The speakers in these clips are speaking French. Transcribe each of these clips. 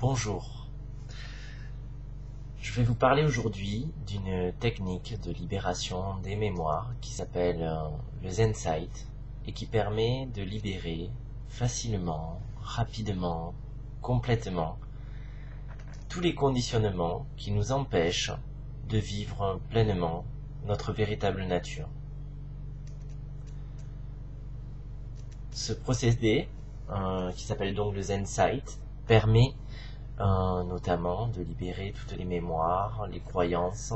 Bonjour, je vais vous parler aujourd'hui d'une technique de libération des mémoires qui s'appelle le Zensight et qui permet de libérer facilement, rapidement, complètement tous les conditionnements qui nous empêchent de vivre pleinement notre véritable nature. Ce procédé, qui s'appelle donc le Zensight, permet notamment de libérer toutes les mémoires, les croyances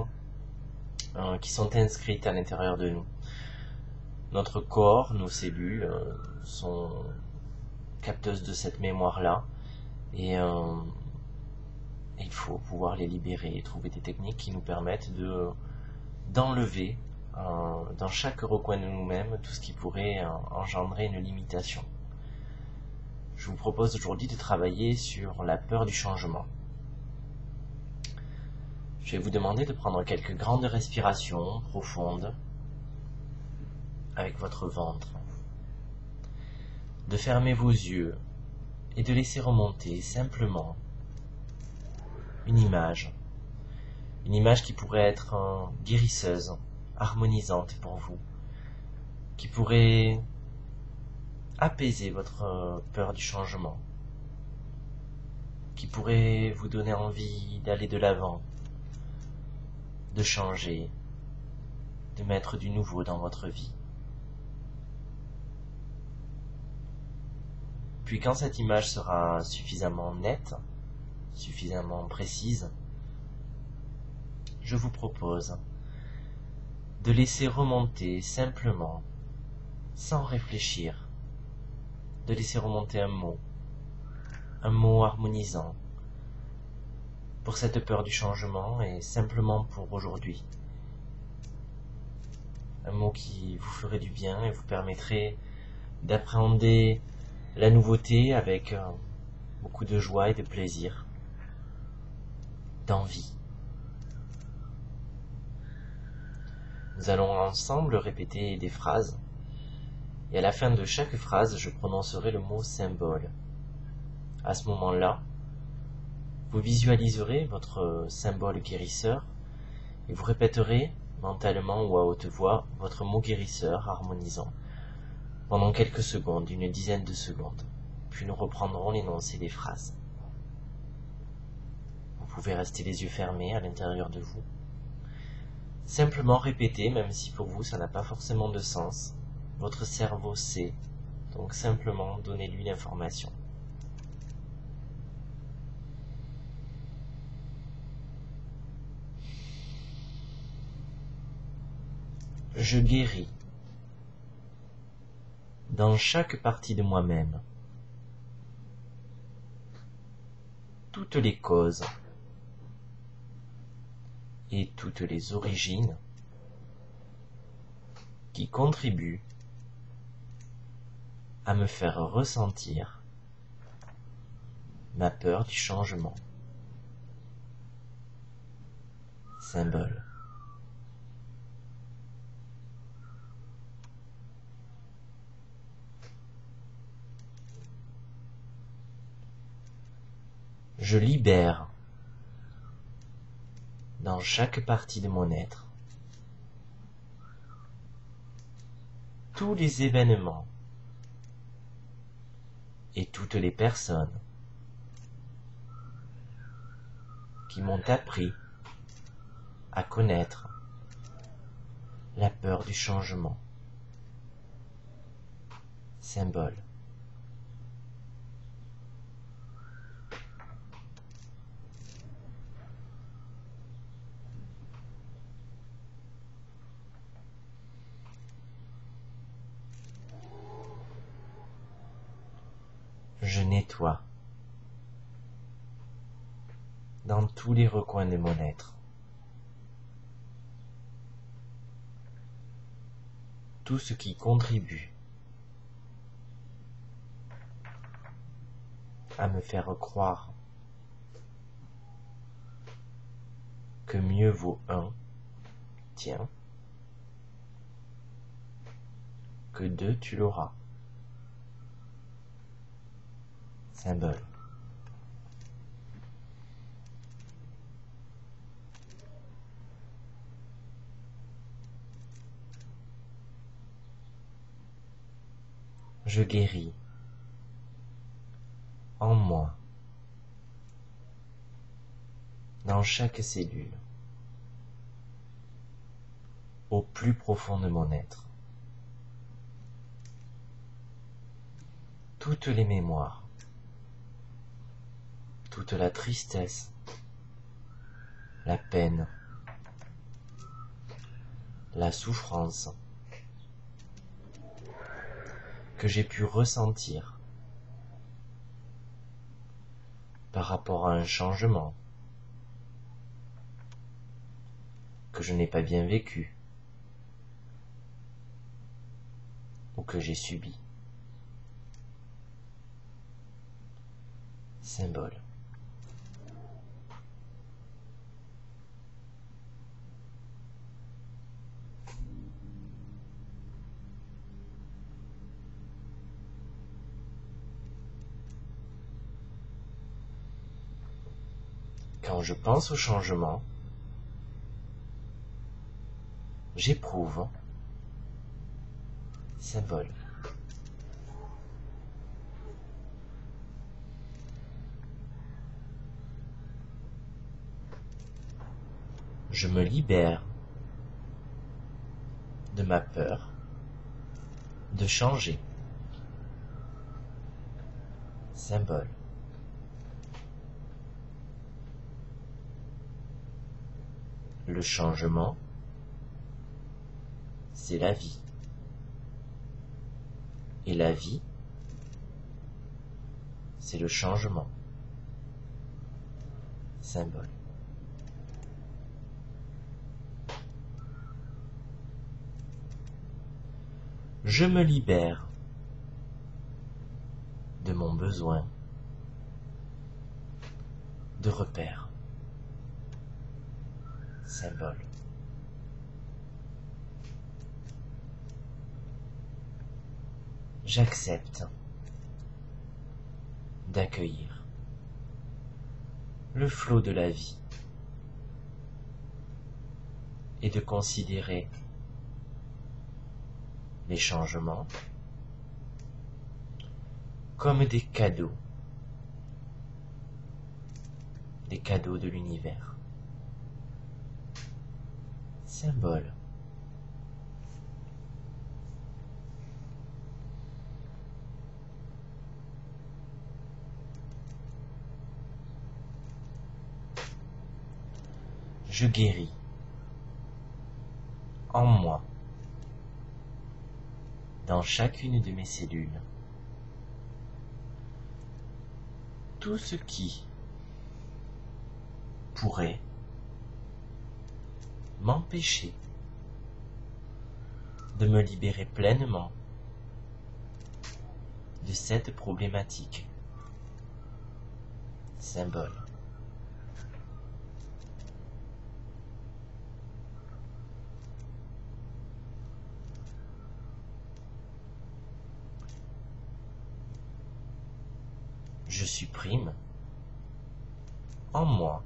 qui sont inscrites à l'intérieur de nous. Notre corps, nos cellules sont capteuses de cette mémoire-là et il faut pouvoir les libérer et trouver des techniques qui nous permettent d'enlever dans chaque recoin de nous-mêmes tout ce qui pourrait engendrer une limitation. Je vous propose aujourd'hui de travailler sur la peur du changement. Je vais vous demander de prendre quelques grandes respirations profondes avec votre ventre, de fermer vos yeux et de laisser remonter simplement une image qui pourrait être guérisseuse, harmonisante pour vous, qui pourrait apaiser votre peur du changement, qui pourrait vous donner envie d'aller de l'avant, de changer, de mettre du nouveau dans votre vie. Puis quand cette image sera suffisamment nette, suffisamment précise, je vous propose de laisser remonter simplement, sans réfléchir, de laisser remonter un mot harmonisant pour cette peur du changement et simplement pour aujourd'hui. Un mot qui vous ferait du bien et vous permettrait d'appréhender la nouveauté avec beaucoup de joie et de plaisir, d'envie. Nous allons ensemble répéter des phrases et à la fin de chaque phrase, je prononcerai le mot symbole. À ce moment-là, vous visualiserez votre symbole guérisseur et vous répéterez mentalement ou à haute voix votre mot guérisseur harmonisant pendant quelques secondes, une dizaine de secondes. Puis nous reprendrons l'énoncé des phrases. Vous pouvez rester les yeux fermés à l'intérieur de vous. Simplement répéter, même si pour vous ça n'a pas forcément de sens. Votre cerveau sait, donc simplement donnez-lui l'information. Je guéris dans chaque partie de moi-même toutes les causes et toutes les origines qui contribuent à me faire ressentir ma peur du changement. Symbole. Je libère dans chaque partie de mon être tous les événements et toutes les personnes qui m'ont appris à connaître la peur du changement. Symbole. Je nettoie dans tous les recoins de mon être tout ce qui contribue à me faire croire que mieux vaut un, tiens, que deux tu l'auras. Symbole. Je guéris en moi, dans chaque cellule, au plus profond de mon être. Toutes les mémoires, toute la tristesse, la peine, la souffrance que j'ai pu ressentir par rapport à un changement que je n'ai pas bien vécu ou que j'ai subi. Symbole. Quand je pense au changement, j'éprouve. Symbole. Je me libère de ma peur de changer. Symbole. Le changement, c'est la vie. Et la vie, c'est le changement. Symbole. Je me libère de mon besoin de repère. Symbole. J'accepte d'accueillir le flot de la vie et de considérer les changements comme des cadeaux de l'univers. Symbole. Je guéris en moi, dans chacune de mes cellules, tout ce qui pourrait m'empêcher de me libérer pleinement de cette problématique. Symbole. Je supprime en moi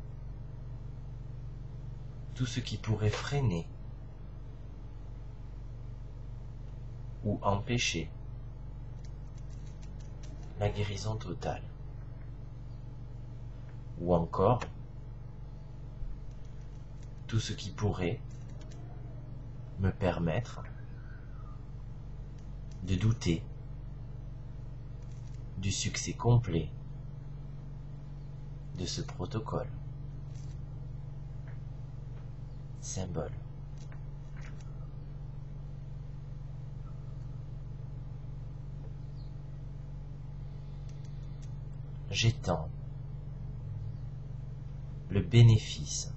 tout ce qui pourrait freiner ou empêcher la guérison totale, ou encore tout ce qui pourrait me permettre de douter du succès complet de ce protocole. Symbole. J'étends le bénéfice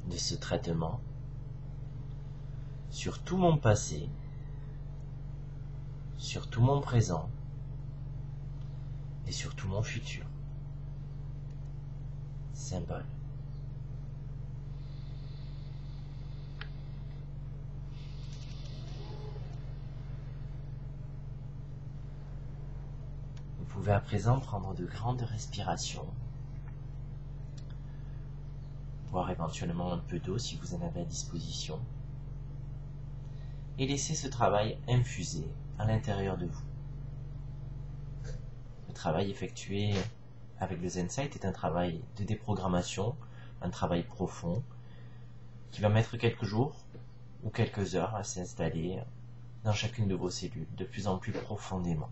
de ce traitement sur tout mon passé, sur tout mon présent et sur tout mon futur. Symbole. Vous pouvez à présent prendre de grandes respirations, boire éventuellement un peu d'eau si vous en avez à disposition, et laisser ce travail infuser à l'intérieur de vous. Le travail effectué avec le ZenSight est un travail de déprogrammation, un travail profond, qui va mettre quelques jours ou quelques heures à s'installer dans chacune de vos cellules, de plus en plus profondément.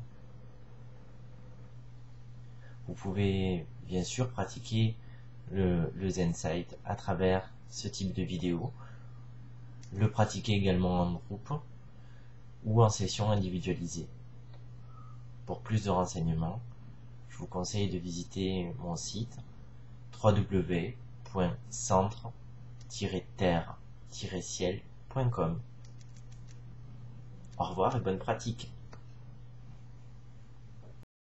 Vous pouvez bien sûr pratiquer le ZenSight à travers ce type de vidéo, le pratiquer également en groupe ou en session individualisée. Pour plus de renseignements, je vous conseille de visiter mon site www.centre-terre-ciel.com. Au revoir et bonne pratique.